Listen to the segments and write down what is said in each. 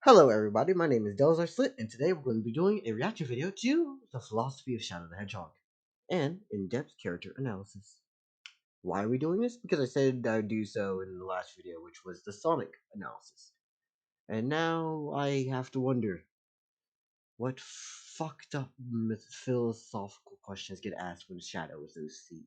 Hello everybody, my name is Delzar Slit, and today we're going to be doing a reaction video to the philosophy of Shadow the Hedgehog, and in-depth character analysis. Why are we doing this? Because I said I would do so in the last video, which was the Sonic analysis. And now I have to wonder, what fucked up philosophical questions get asked when Shadow is in the seat?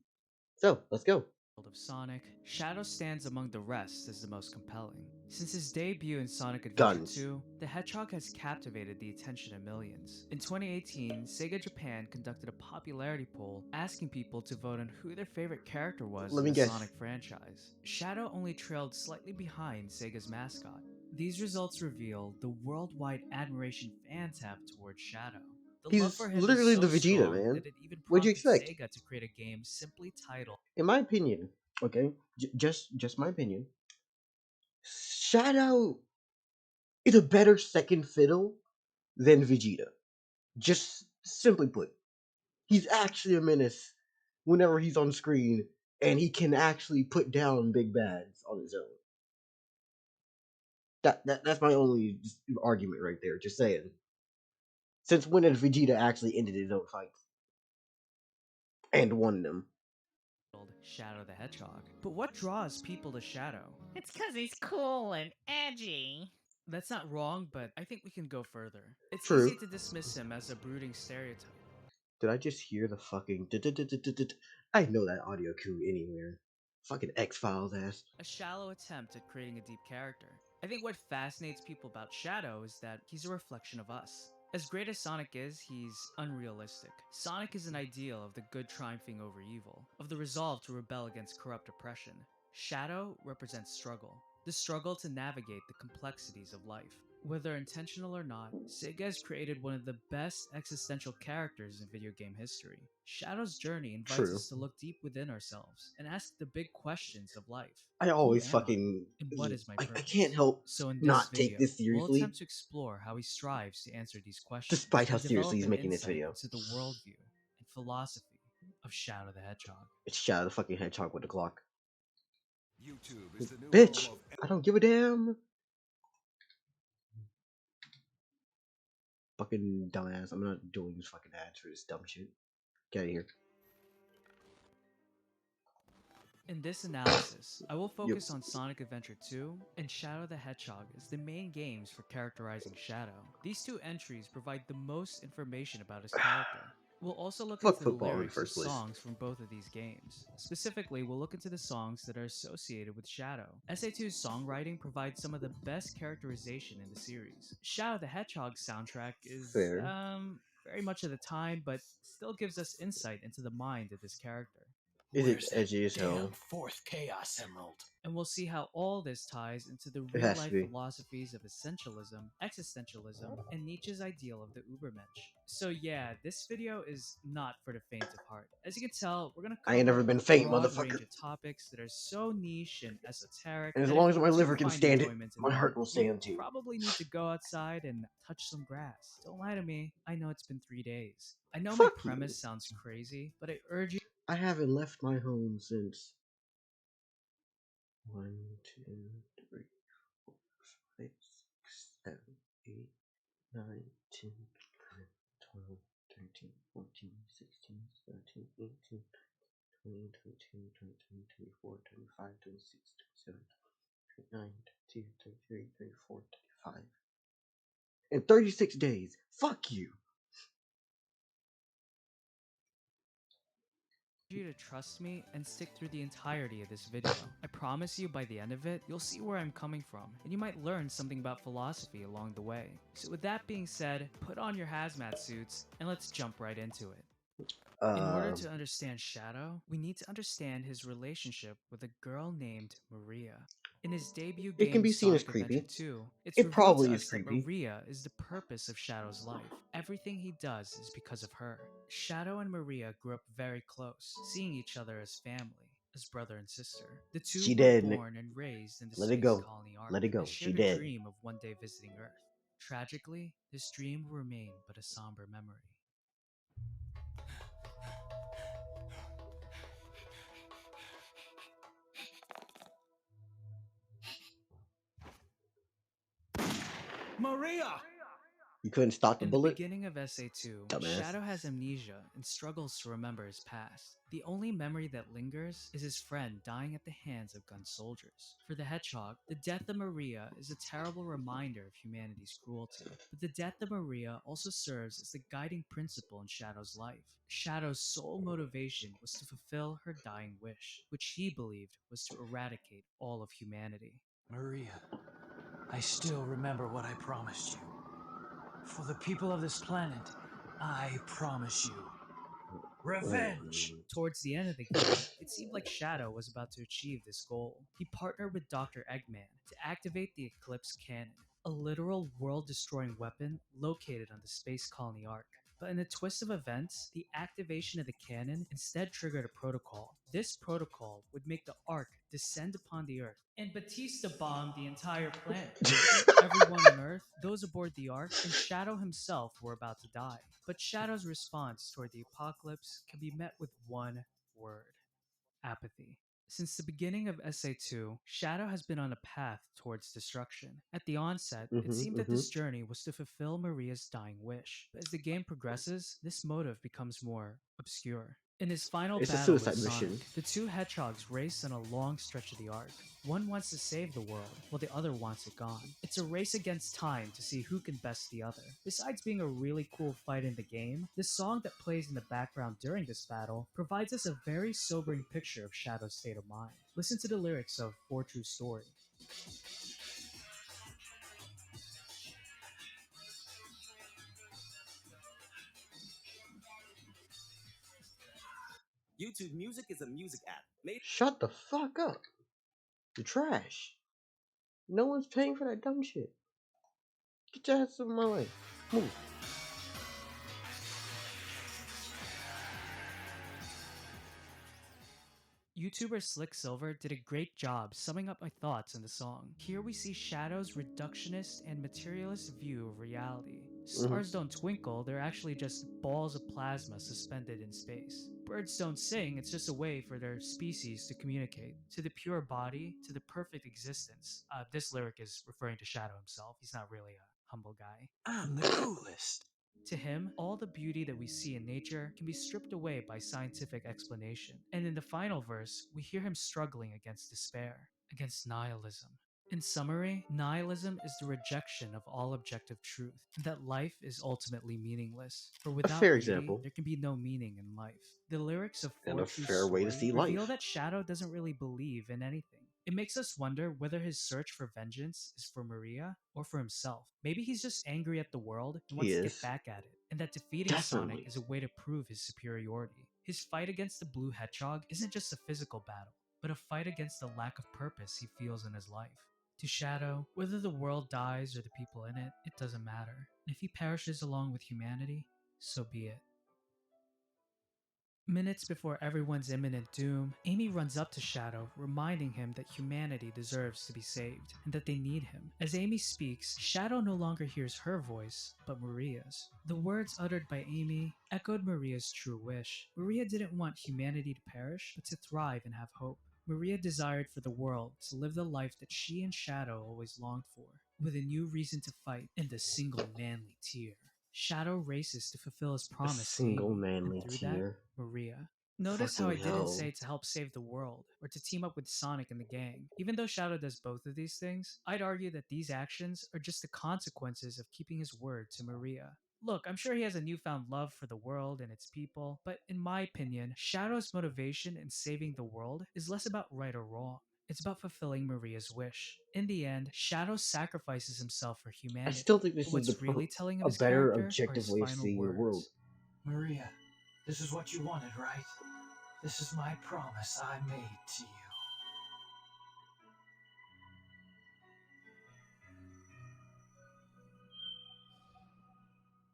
So, let's go. Of Sonic, Shadow stands among the rest as the most compelling. Since his debut in Sonic Adventure Guns. 2, the Hedgehog has captivated the attention of millions. In 2018, Sega Japan conducted a popularity poll asking people to vote on who their favorite character was Let in me the guess. Sonic franchise. Shadow only trailed slightly behind Sega's mascot. These results reveal the worldwide admiration fans have towards Shadow. The love He's for him is literally the so Vegeta, strong man. that it even What'd you prompted expect? Sega to create a game simply titled In my opinion, okay, just my opinion, Shadow is a better second fiddle than Vegeta. Just simply put, he's actually a menace whenever he's on screen, and he can actually put down big bads on his own. That's my only argument right there. Just saying. Since when did Vegeta actually ended his own fights and won them? Shadow the Hedgehog. But what draws people to Shadow? It's 'cause he's cool and edgy. That's not wrong, but I think we can go further. It's easy True. to dismiss him as a brooding stereotype. Did I just hear the fucking? I know that audio cue anywhere. Fucking X Files ass. A shallow attempt at creating a deep character. I think what fascinates people about Shadow is that he's a reflection of us. As great as Sonic is, he's unrealistic. Sonic is an ideal of the good triumphing over evil, of the resolve to rebel against corrupt oppression. Shadow represents struggle, the struggle to navigate the complexities of life. Whether intentional or not, Sega has created one of the best existential characters in video game history. Shadow's journey invites True. us to look deep within ourselves and ask the big questions of life. I Who always am I? fucking And what is my I can't purpose? help So in this not take video, this we'll seriously, attempt to explore how he strives to answer these questions despite how and seriously develop he's an making this insight video. into the worldview and philosophy of Shadow the Hedgehog. It's Shadow the fucking Hedgehog with the clock. YouTube is the new Bitch, home of I don't give a damn. Fucking dumbass. I'm not doing these fucking ads for this dumb shit. Get out of here. In this analysis, I will Yep. focus on Sonic Adventure 2 and Shadow the Hedgehog as the main games for characterizing Shadow. These two entries provide the most information about his character. We'll also look Fuck into the football in the lyrics of first place. songs from both of these games. Specifically, we'll look into the songs that are associated with Shadow. SA2's songwriting provides some of the best characterization in the series. Shadow the Hedgehog's soundtrack is, Fair. very much of the time, but still gives us insight into the mind of this character. Is it Where's that edgy as damn hell? fourth Chaos Emerald? And we'll see how all this ties into the It real has to life be. philosophies of essentialism, existentialism, and Nietzsche's ideal of the Ubermensch. So, yeah, this video is not for the faint of heart. As you can tell, we're going to I ain't never cover a been faint, broad motherfucker. range of topics that are so niche and esoteric And as that long if as my you liver can find stand it, enjoyment in my them, heart will you'll stand too. probably need to go outside and touch some grass. Don't lie to me, I know it's been 3 days. I know my Fuck you. premise sounds crazy, but I urge you I haven't left my home since 1, 2, 3, 4, 5, 6, 7, 8, 9, 10, 11, 12, 13, 14, 16, 17, 18, 20, 22, 23, 24, 25, 26, 27, 29, 32, 33, 34, 35. In 36 days. Fuck you. you to trust me and stick through the entirety of this video. I promise you by the end of it, you'll see where I'm coming from, and you might learn something about philosophy along the way. So with that being said, put on your hazmat suits, and let's jump right into it. In order to understand Shadow, we need to understand his relationship with a girl named Maria. In his debut it can game be seen as Sonic Adventure creepy. 2, it's It revealed to probably is us that creepy. Maria is the purpose of Shadow's life. Everything he does is because of her. Shadow and Maria grew up very close, seeing each other as family, as brother and sister. The two She were dead. born and raised in the Let it space go. colony Ark Let it and go. She shared a dead. dream of one day visiting Earth. Tragically, this dream will remain but a somber memory. Maria! You couldn't stop the In the bullet? beginning of SA2, Dumbass. Shadow has amnesia and struggles to remember his past. The only memory that lingers is his friend dying at the hands of gun soldiers. For the Hedgehog, the death of Maria is a terrible reminder of humanity's cruelty. But the death of Maria also serves as the guiding principle in Shadow's life. Shadow's sole motivation was to fulfill her dying wish, which he believed was to eradicate all of humanity. Maria, I still remember what I promised you. For the people of this planet, I promise you revenge. Towards the end of the game, it seemed like Shadow was about to achieve this goal. He partnered with Dr. Eggman to activate the Eclipse Cannon, a literal world-destroying weapon located on the space colony Ark. But in a twist of events, the activation of the cannon instead triggered a protocol. This protocol would make the Ark descend upon the Earth, and Batista bombed the entire planet. Everyone on Earth, those aboard the Ark, and Shadow himself were about to die. But Shadow's response toward the apocalypse can be met with one word: apathy. Since the beginning of SA2, Shadow has been on a path towards destruction. At the onset, it seemed that this journey was to fulfill Maria's dying wish. But as the game progresses, this motive becomes more obscure. In his final It's a battle with suicide Sonic, mission. the two hedgehogs race on a long stretch of the Ark. One wants to save the world, while the other wants it gone. It's a race against time to see who can best the other. Besides being a really cool fight in the game, the song that plays in the background during this battle provides us a very sobering picture of Shadow's state of mind. Listen to the lyrics of For True Story. YouTube Music is a music app made. Shut the fuck up. You're trash. No one's paying for that dumb shit. Get your ass out of my way. Move. YouTuber Slick Silver did a great job summing up my thoughts on the song. Here we see Shadow's reductionist and materialist view of reality. Stars don't twinkle, they're actually just balls of plasma suspended in space. Birds don't sing, it's just a way for their species to communicate. To the pure body, to the perfect existence. This lyric is referring to Shadow himself, he's not really a humble guy. I'm the coolest. To him, all the beauty that we see in nature can be stripped away by scientific explanation. And in the final verse, we hear him struggling against despair, against nihilism. In summary, nihilism is the rejection of all objective truth, and that life is ultimately meaningless. For A without fair beauty, example. there can be no meaning in life. The lyrics of And For a True fair way to Story see reveal life. that Shadow doesn't really believe in anything. It makes us wonder whether his search for vengeance is for Maria or for himself. Maybe he's just angry at the world and He wants to get is. back at it, and that defeating Sonic Definitely. is a way to prove his superiority. His fight against the Blue Hedgehog isn't just a physical battle, but a fight against the lack of purpose he feels in his life. To Shadow, whether the world dies or the people in it, it doesn't matter. If he perishes along with humanity, so be it. Minutes before everyone's imminent doom, Amy runs up to Shadow, reminding him that humanity deserves to be saved, and that they need him. As Amy speaks, Shadow no longer hears her voice, but Maria's. The words uttered by Amy echoed Maria's true wish. Maria didn't want humanity to perish, but to thrive and have hope. Maria desired for the world to live the life that she and Shadow always longed for, with a new reason to fight and a single manly tear. Shadow races to fulfill his A promise to single Amy, and manly through that, tear. Maria. Notice how Fucking I didn't hell. say to help save the world, or to team up with Sonic and the gang. Even though Shadow does both of these things, I'd argue that these actions are just the consequences of keeping his word to Maria. Look, I'm sure he has a newfound love for the world and its people, but in my opinion, Shadow's motivation in saving the world is less about right or wrong. It's about fulfilling Maria's wish. In the end, Shadow sacrifices himself for I humanity. still think But this is what's really telling of a his better character are objective his way of final seeing the world. words. Maria, this is what you wanted, right? This is my promise I made to you.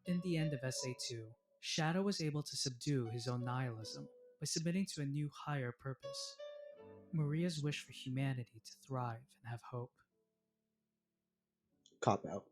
In the end of SA2, Shadow was able to subdue his own nihilism by submitting to a new higher purpose: Maria's wish for humanity to thrive and have hope. Cop out.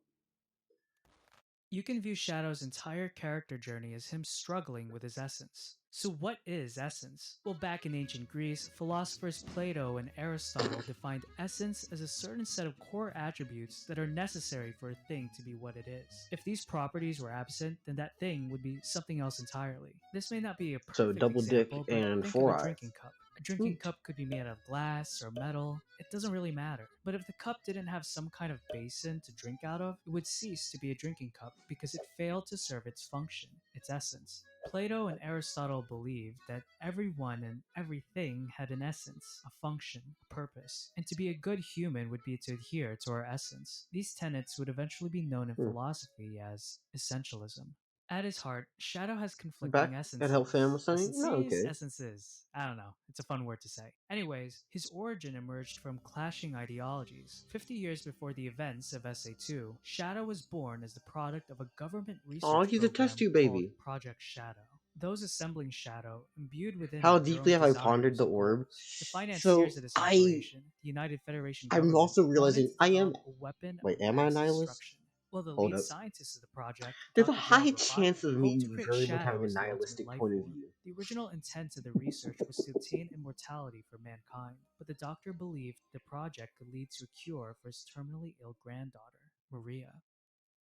You can view Shadow's entire character journey as him struggling with his essence, So, what is essence? Well, back in ancient Greece, philosophers Plato and Aristotle defined essence as a certain set of core attributes that are necessary for a thing to be what it is. If these properties were absent, then that thing would be something else entirely. This may not be a So perfect double dick example, but and think of a 4 eyes. drinking cup. A drinking Sweet. cup could be made out of glass or metal, it doesn't really matter. But if the cup didn't have some kind of basin to drink out of, it would cease to be a drinking cup because it failed to serve its function, its essence. Plato and Aristotle believed that everyone and everything had an essence, a function, a purpose, and to be a good human would be to adhere to our essence. These tenets would eventually be known in Hmm. philosophy as essentialism. At its heart, Shadow has conflicting Back at Help essences. Fam was saying, no, Essences? okay. Essences. I don't know. It's a fun word to say. Anyways, his origin emerged from clashing ideologies. 50 years before the events of SA2, Shadow was born as the product of a government Aw, research he's a test program tube called baby. Project Shadow. Those assembling Shadow imbued within How it their deeply own have I pondered desires the and orb? goals. The financiers So of this I operation, the United Federation I'm government, also wanted realizing to I am. develop a weapon of Wait, am I a mass nihilist? destruction. Well, the Hold lead up. scientist of the project, There's a Dr. high Gerald Rafati, chance of hoped to me create very much having Shadow a as the ultimate nihilistic life point of form. view. The original intent of the research was to obtain immortality for mankind, but the doctor believed the project could lead to a cure for his terminally ill granddaughter, Maria.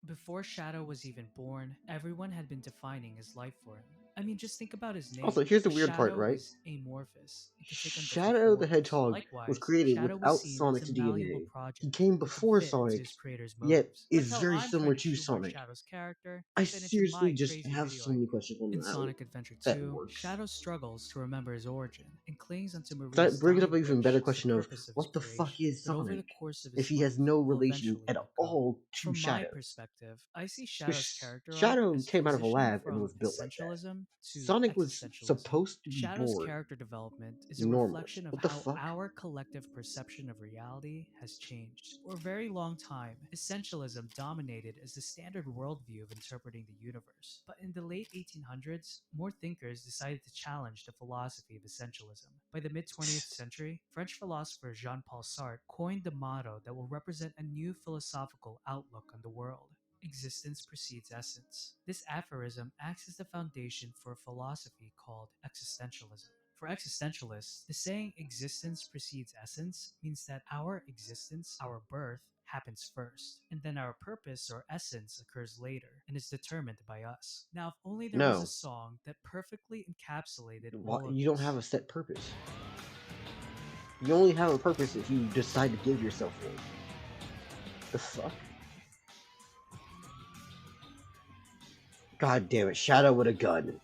Before Shadow was even born, everyone had been defining his life for him. I mean, just think about his name. Also, here's the A weird part, shadow right? is amorphous. It can take on different Shadow the forms. Hedgehog was Likewise, created Shadow was without seen as a Sonic's malleable DNA. He project came that could before fit into Sonic, his creator's yet motives. Like is how very I'm trying similar to to shoehorn Sonic. Shadow's character I to fit into seriously my just crazy have video so many idea. questions on In how Sonic Adventure that 2, works. Shadow struggles to remember his origin and clings onto That Maria's brings up dying an even wish better as the question of purpose of his what the fuck creation. is But over Sonic the course of if his he has life, no he'll relation eventually at let go. all to From my Shadow? perspective, I see Shadow's Because character arc Shadow as came out of a transitioning lab and from was built like that. essentialism to Sonic was existentialism. supposed to be Shadow's born character development is a normally. reflection of What the how fuck? our collective perception of reality has changed. For a very long time, essentialism dominated as the standard worldview of interpreting the universe. But in the late 1800s, more thinkers decided to challenge the philosophy of essentialism. By the mid 20th century, French philosopher Jean Paul Sartre coined the motto that will represent a new philosophical outlook on the world. Existence precedes essence. This aphorism acts as the foundation for a philosophy called existentialism. For existentialists, the saying existence precedes essence means that our existence, our birth, happens first, and then our purpose or essence occurs later and is determined by us. Now, if only there was a No. song that perfectly encapsulated Why, all of you don't this. have a set purpose. You only have a purpose if you decide to give yourself one. The fuck? God damn it, Shadow with a gun.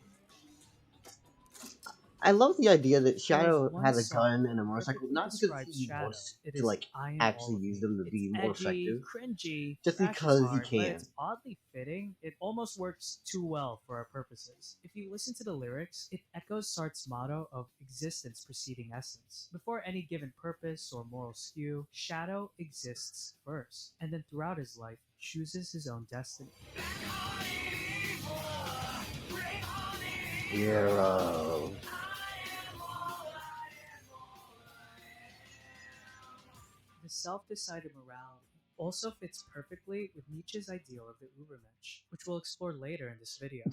I love the idea that Well, if Shadow one has a song gun and a motorcycle, perfectly not because describes he Shadow, wants it to is like I Am All actually of use Me. them to It's be more edgy, effective, cringy, just trash as because he hard, but can. it's oddly fitting. It almost works too well for our purposes. If you listen to the lyrics, it echoes Sartre's motto of existence preceding essence. Before any given purpose or moral skew, Shadow exists first, and then throughout his life, chooses his own destiny. Hero. The self-decided morality also fits perfectly with Nietzsche's ideal of the Übermensch, which we'll explore later in this video.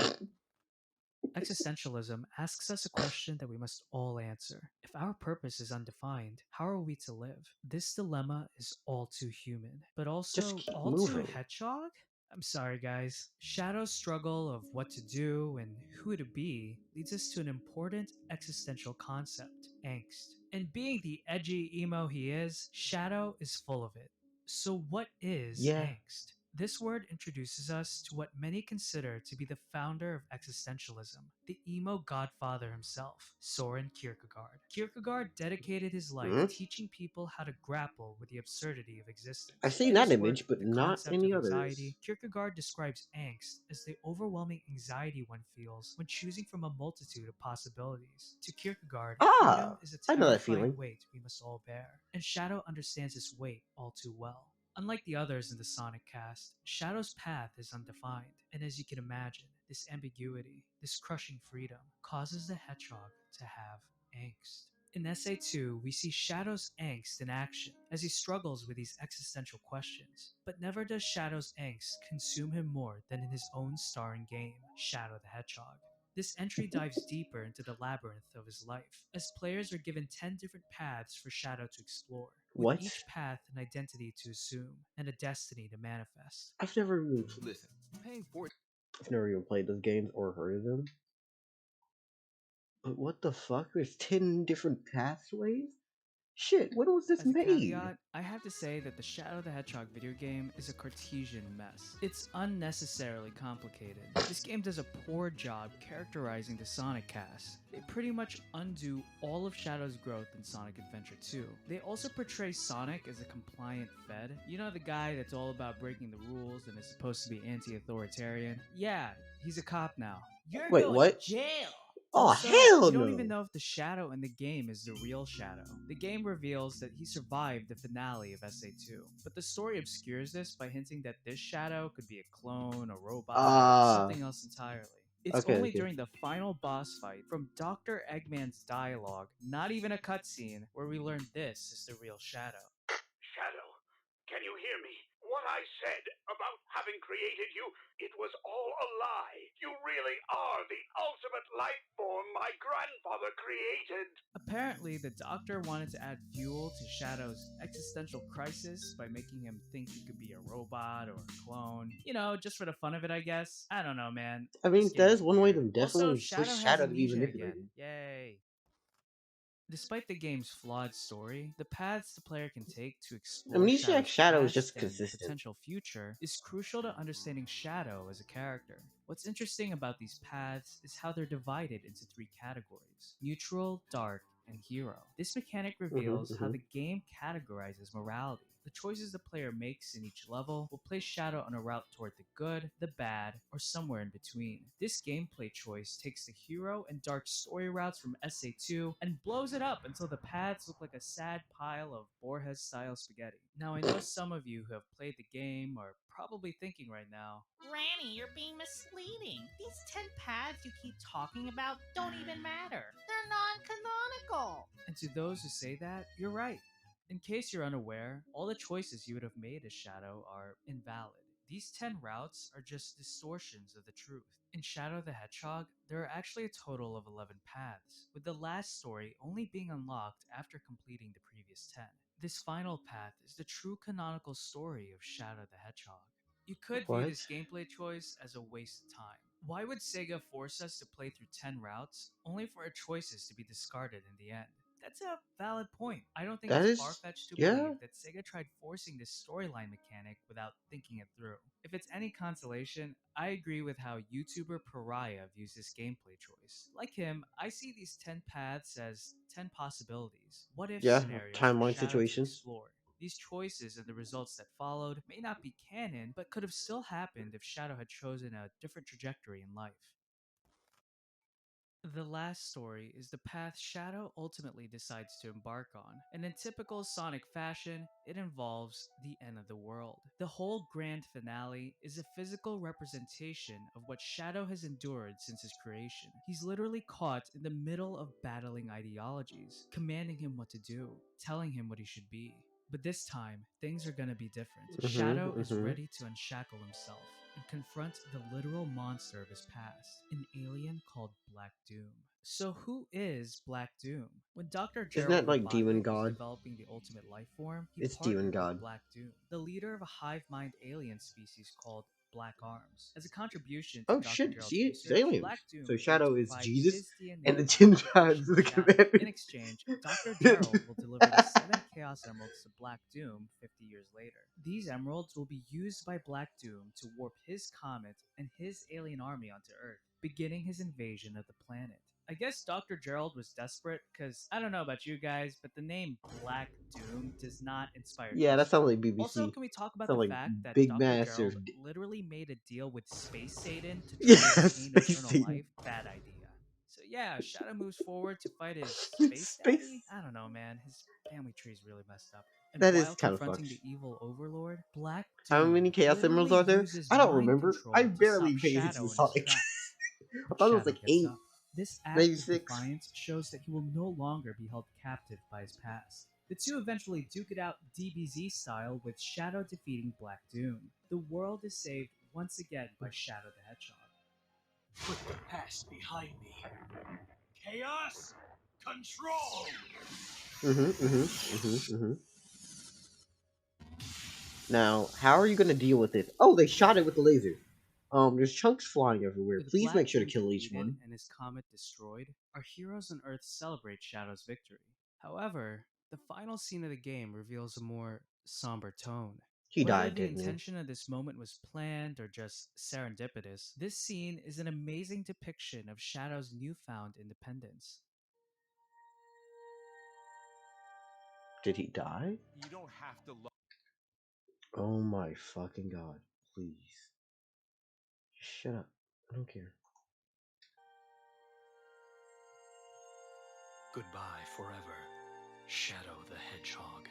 Existentialism asks us a question that we must all answer. If our purpose is undefined, how are we to live? This dilemma is all too human, but Just also keep all too moving. hedgehog? I'm sorry, guys. Shadow's struggle of what to do and who to be leads us to an important existential concept angst. And being the edgy emo he is, Shadow is full of it. So, what is Yeah. angst? This word introduces us to what many consider to be the founder of existentialism, the emo godfather himself, Soren Kierkegaard. Kierkegaard dedicated his life Hmm? teaching people how to grapple with the absurdity of I've existence. seen In that his work, image, but The not Concept any of others. Anxiety, Kierkegaard describes angst as the overwhelming anxiety one feels when choosing from a multitude of possibilities. To Kierkegaard, freedom Ah, is a I know that terrifying feeling. weight we must all bear, and Shadow understands this weight all too well. Unlike the others in the Sonic cast, Shadow's path is undefined, and as you can imagine, this ambiguity, this crushing freedom, causes the Hedgehog to have angst. In Essay 2, we see Shadow's angst in action as he struggles with these existential questions. But never does Shadow's angst consume him more than in his own starring game, Shadow the Hedgehog. This entry dives deeper into the labyrinth of his life, as players are given 10 different paths for Shadow to explore, with What? each path an identity to assume and a destiny to manifest. I've never even Listen, paying $4 I've never even played those games or heard of them. But what the fuck? There's 10 different pathways? Shit, when was this As a made? caveat, I have to say that the Shadow the Hedgehog video game is a Cartesian mess. It's unnecessarily complicated. This game does a poor job characterizing the Sonic cast. They pretty much undo all of Shadow's growth in Sonic Adventure 2. They also portray Sonic as a compliant Fed. You know, the guy that's all about breaking the rules and is supposed to be anti-authoritarian? Yeah, he's a cop now. You're Wait, going what? to jail. Oh, Also, hell you don't no! even know if the Shadow in the game is the real Shadow. The game reveals that he survived the finale of SA2, but the story obscures this by hinting that this Shadow could be a clone, a robot, or something else entirely. It's Okay, only okay. during the final boss fight from Dr. Eggman's dialogue, not even a cutscene, where we learn this is the real Shadow. Shadow, can you hear me? What I said about having created you, it was all a lie. You really are the ultimate life form my grandfather created. Apparently, the Doctor wanted to add fuel to Shadow's existential crisis by making him think he could be a robot or a clone. You know, just for the fun of it, I guess. I don't know, man. I This mean, game that is is one way to weird. Also, definitely push Shadow has Shadow to be amnesia again. manipulated. Yay. Despite the game's flawed story, the paths the player can take to explore Amnesiac Shadow's Shadow is past just and consistent. potential future is crucial to understanding Shadow as a character. What's interesting about these paths is how they're divided into 3 categories: neutral, dark, and hero. This mechanic reveals how the game categorizes morality. The choices the player makes in each level will place Shadow on a route toward the good, the bad, or somewhere in between. This gameplay choice takes the hero and dark story routes from SA2 and blows it up until the paths look like a sad pile of Borges-style spaghetti. Now, I know some of you who have played the game are probably thinking right now, Granny, you're being misleading. These 10 paths you keep talking about don't even matter. They're non-canonical. and to those who say that, you're right. In case you're unaware, all the choices you would have made as Shadow are invalid. These 10 routes are just distortions of the truth. In Shadow the Hedgehog, there are actually a total of 11 paths, with the last story only being unlocked after completing the previous 10. This final path is the true canonical story of Shadow the Hedgehog. You could view What? this gameplay choice as a waste of time. Why would Sega force us to play through 10 routes only for our choices to be discarded in the end? That's a valid point. I don't think That it's is, far-fetched to yeah. believe that Sega tried forcing this storyline mechanic without thinking it through. If it's any consolation, I agree with how YouTuber Pariah views this gameplay choice. Like him, I see these 10 paths as 10 possibilities, what-if Yeah, scenarios for timeline Shadow to situations. explore. These choices and the results that followed may not be canon, but could have still happened if Shadow had chosen a different trajectory in life. The last story is the path Shadow ultimately decides to embark on, and in typical Sonic fashion, it involves the end of the world. The whole grand finale is a physical representation of what Shadow has endured since his creation. He's literally caught in the middle of battling ideologies, commanding him what to do, telling him what he should be. But this time, things are gonna be different. Shadow is ready to unshackle himself and confront the literal monster of his past, an alien called Black Doom. So who is Black Doom? When Dr. Isn't Gerald that like Demon Robotic was God? developing the ultimate life form, he It's partnered Demon with God. Black Doom, the leader of a hive mind alien species called Black Arms. As a contribution to Oh Dr. shit, Gerald's see, it's research, aliens. Black Doom So agreed to Shadow is provide Jesus, his DNA and the for 10 the tribes creation of of the Shadow. commanders. In exchange, Dr. Gerald will deliver the 7 Chaos Emeralds to Black Doom 50 years later. These emeralds will be used by Black Doom to warp his comet and his alien army onto Earth, beginning his invasion of the planet. I guess Dr. Gerald was desperate because I don't know about you guys, but the name Black Doom does not inspire Yeah, that trust. sounds like Also, BBC. can we talk about Sounds the like fact that Big Dr. Master. Gerald literally made a deal with Space Satan to try to Yeah, obtain Space eternal Satan. life? Bad idea. So yeah, Shadow moves forward to fight his It's space space. daddy? I don't know, man. His family tree's really messed up. And That is while kind of confronting fucked. the evil overlord, Black How Doom many Chaos Emeralds literally are there? uses I don't mind remember. I control to stop barely paid attention Shadow to in his Sonic. tracks. I thought it was Shadow like gets 8, up. This act maybe of 6. defiance shows that he will no longer be held captive by his past. The two eventually duke it out DBZ style with Shadow defeating Black Doom. The world is saved once again by Shadow the Hedgehog. put the past behind me. Chaos, control! Now, how are you gonna deal with this? Oh, they shot it with the laser. There's chunks flying everywhere. With Please Black make sure to King kill each defeated one. and his comet destroyed, our heroes on Earth celebrate Shadow's victory. However, the final scene of the game reveals a more somber tone. He Whether died, the didn't he? intention of this moment was planned or just serendipitous, this scene is an amazing depiction of Shadow's newfound independence. Did he die? You don't have to love. Oh my fucking god. Please. Shut up. I don't care. Goodbye forever, Shadow the Hedgehog.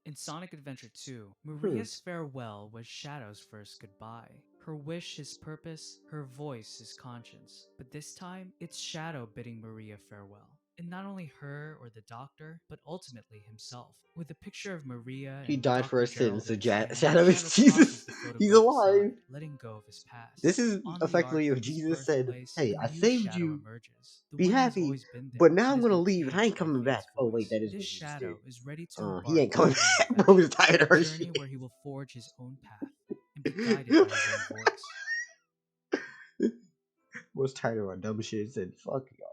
In Sonic Adventure 2, Hmm. Maria's farewell was Shadow's first goodbye. Her wish his purpose, her voice his conscience. But this time, it's Shadow bidding Maria farewell. And not only her or the doctor, but ultimately himself. With a picture of Maria He and died for Dr. his sins, Gerald so in his hand, Shadow Shadow is Jesus. tosses the He's photograph alive. aside, letting go of his past. This is On the Ark, effectively if his Jesus said, birthplace, "Hey, a I new saved Shadow you. emerges. The Be one who's happy, always been but there, now but I'm has gonna been leave and I ain't caged by coming back." fate's Oh wait, voice. that is This what Jesus did. Shadow is ready to He embark ain't on coming his own back. Bro was adventure, tired of a her journey shit. where he will forge his own path and be guided by his own voice. Was tired of our dumb shit. Said, "Fuck y'all.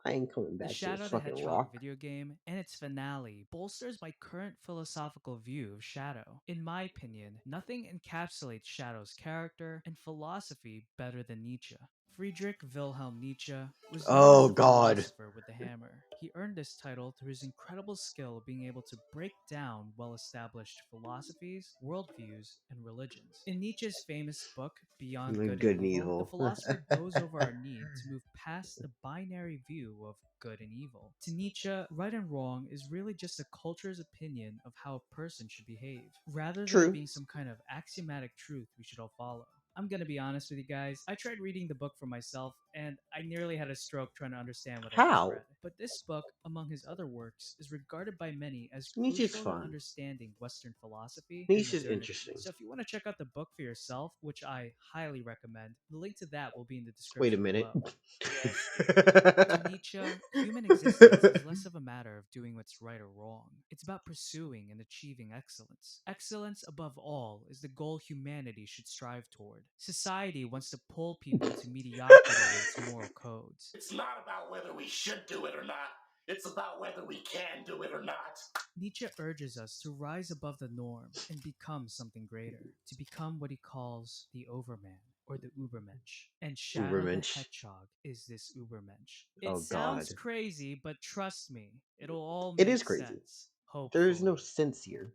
I ain't coming The back to this Shadow the fucking Hedgehog rock." video game and its finale bolsters my current philosophical view of Shadow. In my opinion, nothing encapsulates Shadow's character and philosophy better than Nietzsche. Friedrich Wilhelm Nietzsche was known as Oh the god. philosopher with the hammer. He earned this title through his incredible skill of being able to break down well established philosophies, worldviews, and religions. In Nietzsche's famous book, Beyond Good and Good and Evil, the evil. philosopher goes over our need to move past the binary view of good and evil. To Nietzsche, right and wrong is really just a culture's opinion of how a person should behave, rather than it True. being some kind of axiomatic truth we should all follow. I'm gonna be honest with you guys. I tried reading the book for myself, and I nearly had a stroke trying to understand what I just How? read. But this book, among his other works, is regarded by many as Nietzsche's crucial to fun. understanding Western philosophy and Nietzsche's modernity. interesting. So if you want to check out the book for yourself, which I highly recommend, the link to that will be in the Wait a description minute. below. To Nietzsche, human existence is less of a matter of doing what's right or wrong. It's about pursuing and achieving excellence. Excellence, above all, is the goal humanity should strive toward. Society wants to pull people to mediocrity with its moral codes. It's not about whether we should do it or not. It's about whether we can do it or not. Nietzsche urges us to rise above the norm and become something greater, to become what he calls the Overman, or the Ubermensch. And Shadow the Ubermensch. Hedgehog is this Ubermensch. It Oh sounds god. crazy, but trust me, it'll all It make is crazy. sense. There is no Hopefully. sense here.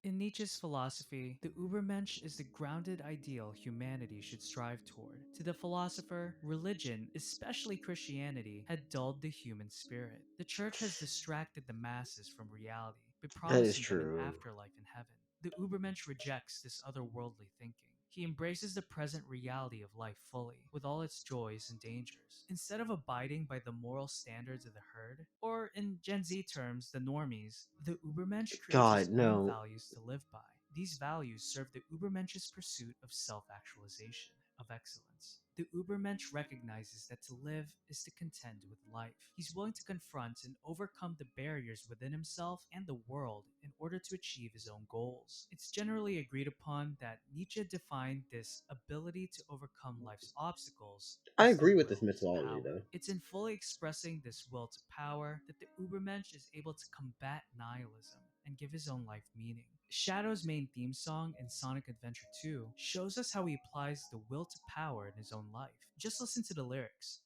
In Nietzsche's philosophy, the Ubermensch is the grounded ideal humanity should strive toward. To the philosopher, religion, especially Christianity, had dulled the human spirit. The church has distracted the masses from reality by That is promising them an true. afterlife in heaven. The Ubermensch rejects this otherworldly thinking. He embraces the present reality of life fully, with all its joys and dangers. Instead of abiding by the moral standards of the herd, or in Gen Z terms, the normies, the Ubermensch creates his God, own no. values to live by. These values serve the Ubermensch's pursuit of self-actualization, of excellence. The Ubermensch recognizes that to live is to contend with life. He's willing to confront and overcome the barriers within himself and the world in order to achieve his own goals. It's generally agreed upon that Nietzsche defined this ability to overcome life's obstacles I as the agree with this will to methodology power. though. It's in fully expressing this will to power that the Ubermensch is able to combat nihilism and give his own life meaning. Shadow's main theme song in Sonic Adventure 2 shows us how he applies the will to power in his own life. Just listen to the lyrics.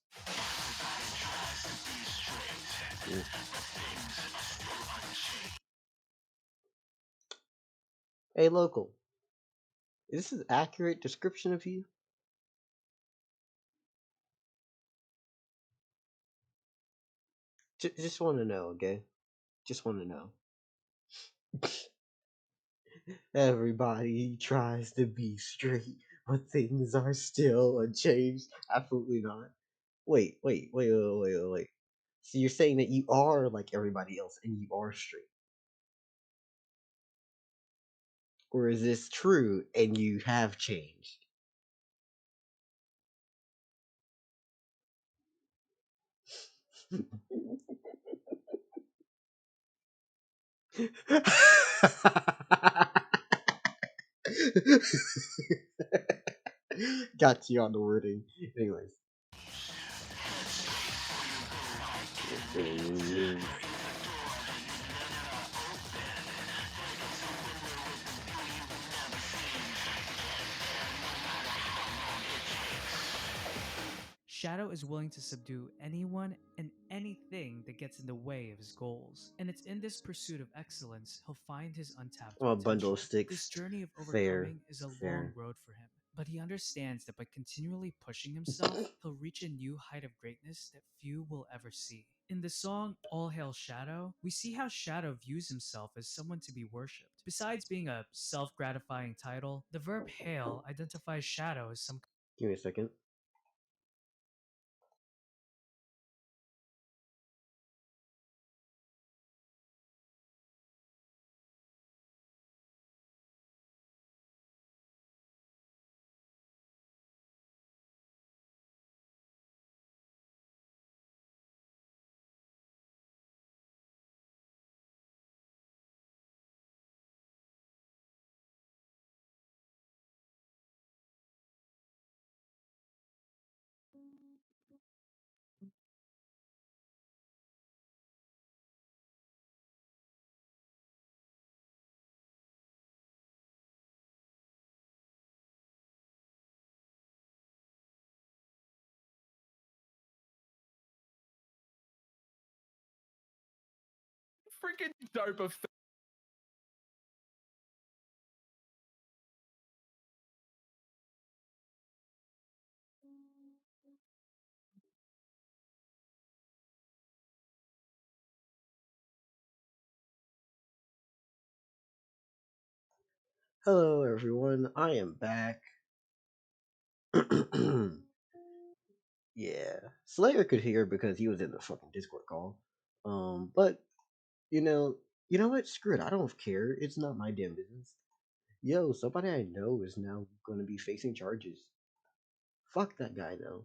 Hey, local. Is this an accurate description of you? Just want to know, okay? Just want to know. Everybody tries to be straight, but things are still unchanged. Absolutely not. Wait. So you're saying that you are like everybody else and you are straight. Or is this true and you have changed? Got you on the wording. Anyways. Shadow is willing to subdue anyone and anything that gets in the way of his goals. And it's in this pursuit of excellence he'll find his untapped Well, a bundle potential. of sticks. This journey of Fair. overcoming is a long Fair. road for him, but he understands that by continually pushing himself, he'll reach a new height of greatness that few will ever see. In the song All Hail Shadow, we see how Shadow views himself as someone to be worshipped. Besides being a self gratifying title, the verb hail identifies Shadow as some Give me a second. Freaking dope of Hello, everyone. I am back. Yeah, Slayer could hear because he was in the fucking Discord call. But you know, you know what? Screw it. I don't care. It's not my damn business. Yo, somebody I know is now going to be facing charges. Fuck that guy though.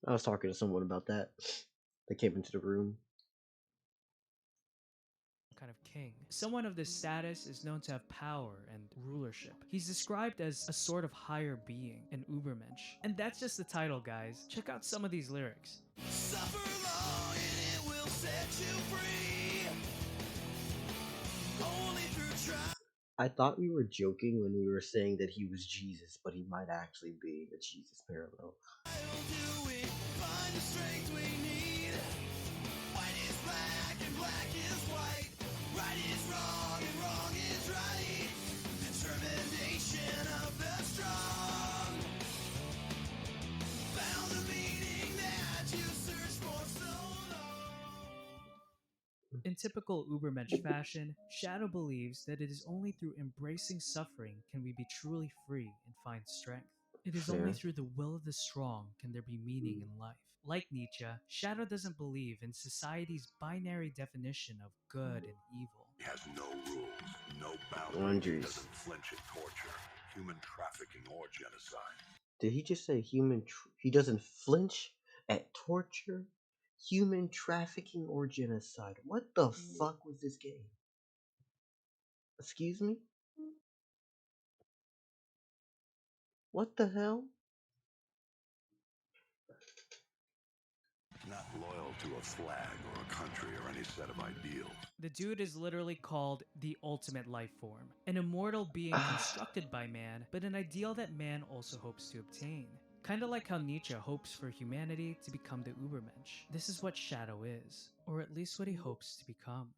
I was talking to someone about that. They came into the room. kind of king. Someone of this status is known to have power and rulership. He's described as a sort of higher being, an Ubermensch. And that's just the title, guys. Check out some of these lyrics. Suffer long and it will set you free. Only through trial. I thought we were joking when we were saying that he was Jesus, but he might actually be a Jesus parallel. Do we find the strength we need? White is black and black is white. Right is wrong and wrong is right. Determination of the strong. Found the meaning that you searched for so long. In typical Ubermensch fashion, Shadow believes that it is only through embracing suffering can we be truly free and find strength. It is only Fair. through the will of the strong can there be meaning in life. Like Nietzsche, Shadow doesn't believe in society's binary definition of good and evil. He has no rules, no boundaries. Boundaries. Doesn't flinch at torture, human trafficking, or genocide. Did he just say he doesn't flinch at torture, human trafficking, or genocide? What the fuck was this game? Excuse me? What the hell? Not loyal to a flag or a country or any set of ideals. The dude is literally called the ultimate life form, an immortal being constructed by man, but an ideal that man also hopes to obtain. Kinda like how Nietzsche hopes for humanity to become the Ubermensch. This is what Shadow is, or at least what he hopes to become.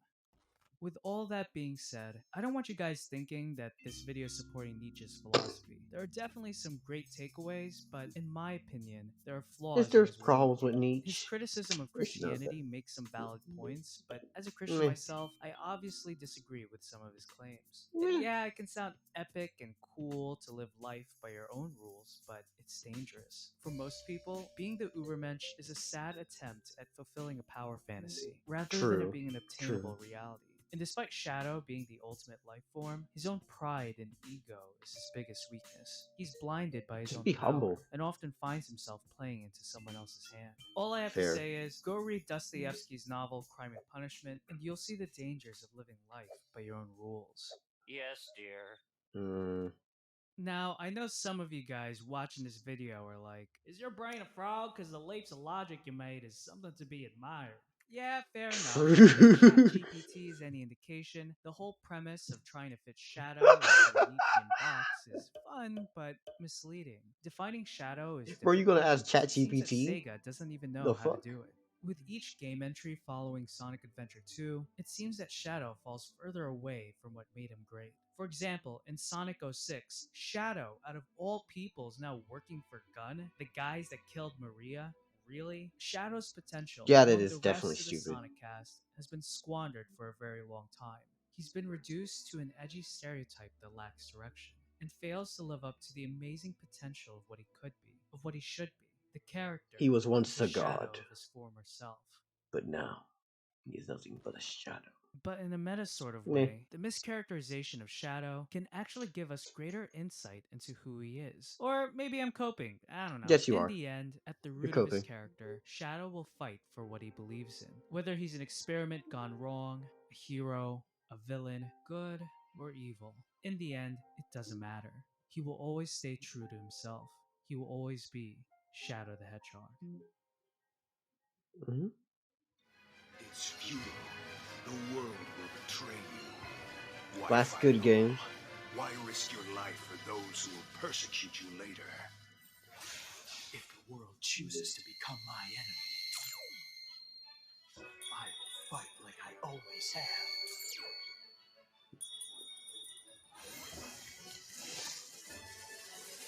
With all that being said, I don't want you guys thinking that this video is supporting Nietzsche's philosophy. There are definitely some great takeaways, but in my opinion, there are Yes, flaws in there's his problems with worldview. His Nietzsche. criticism of Everybody knows that. Christianity makes some valid points, but as a Christian Meh. myself, I obviously disagree with some of his claims. Meh. Yeah, it can sound epic and cool to live life by your own rules, but it's dangerous. For most people, being the Ubermensch is a sad attempt at fulfilling a power fantasy, rather than it True. being an True. obtainable reality. And despite Shadow being the ultimate life form, his own pride and ego is his biggest weakness. He's blinded by his Just own be power humble. and often finds himself playing into someone else's hand. All I have to Fair. say is go read Dostoevsky's novel Crime and Punishment, and you'll see the dangers of living life by your own rules. Yes, dear. Now, I know some of you guys watching this video are like, is your brain a frog? Because the leaps of logic you made is something to be admired. Yeah, fair enough. But if ChatGPT is any indication, the whole premise of trying to fit Shadow into a Nietzschean box is fun, but misleading. Defining Shadow is Bro, you gonna difficult ask because it seems that ChatGPT? Sega doesn't even know The how to fuck? do it. With each game entry following Sonic Adventure 2, it seems that Shadow falls further away from what made him great. For example, in Sonic 06, Shadow, out of all people, is now working for Gun, the guys that killed Maria. Really? Shadow's potential, Yeah, that among is the definitely rest of the stupid. Sonic cast, has been squandered for a very long time. He's been reduced to an edgy stereotype that lacks direction, and fails to live up to the amazing potential of what he could be, of what he should be. The character He was is once a a shadow god, of his former self. but now he is nothing but a shadow. But in a meta sort of Meh. way, the mischaracterization of Shadow can actually give us greater insight into who he is. Or maybe I'm coping, I don't know. Yes, you In are. the end, at the You're root of his coping. character, Shadow will fight for what he believes in. Whether he's an experiment gone wrong, a hero, a villain, good or evil. In the end, it doesn't matter. He will always stay true to himself. He will always be Shadow the Hedgehog. Mm-hmm. It's futile. The world will betray you. Why Last fight good at game. all? Why risk your life for those who will persecute you later? If the world chooses to become my enemy, I will fight like I always have.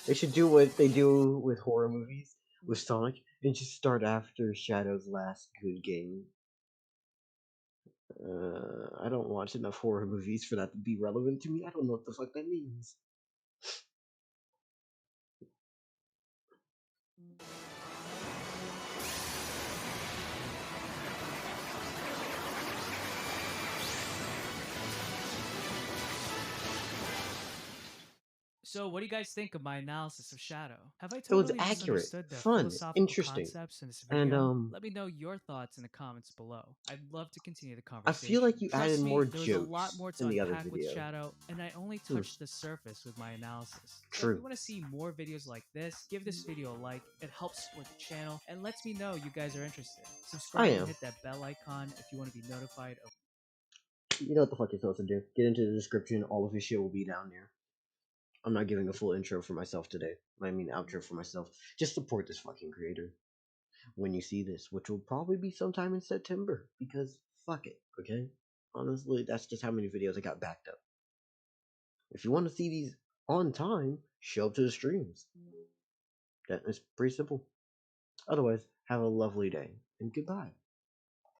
They should do what they do with horror movies with Sonic and just start after Shadow's last good game. I don't watch enough horror movies for that to be relevant to me. I don't know what the fuck that means. So, what do you guys think of my analysis of Shadow? Have I It was totally accurate, misunderstood the fun, philosophical interesting, concepts in this and video? Let me know your thoughts in the comments below. I'd love to continue the I feel conversation. like you added Trust more me, there was a lot jokes more to in the other unpack with video. Shadow, and I only touched the surface with my analysis. So, if you True. want to see more videos like this, give this video a like. It helps support the channel and lets me know you guys are interested. Subscribe and am. hit that bell icon if you want to be notified of. You know what the fuck you're supposed to do. Get into the description. All of his shit will be down there. I'm not giving a full intro for myself today. I mean, outro for myself. Just support this fucking creator when you see this, which will probably be sometime in September. Because fuck it, okay? Honestly, that's just how many videos I got backed up. If you want to see these on time, show up to the streams. That is pretty simple. Otherwise, have a lovely day, and goodbye.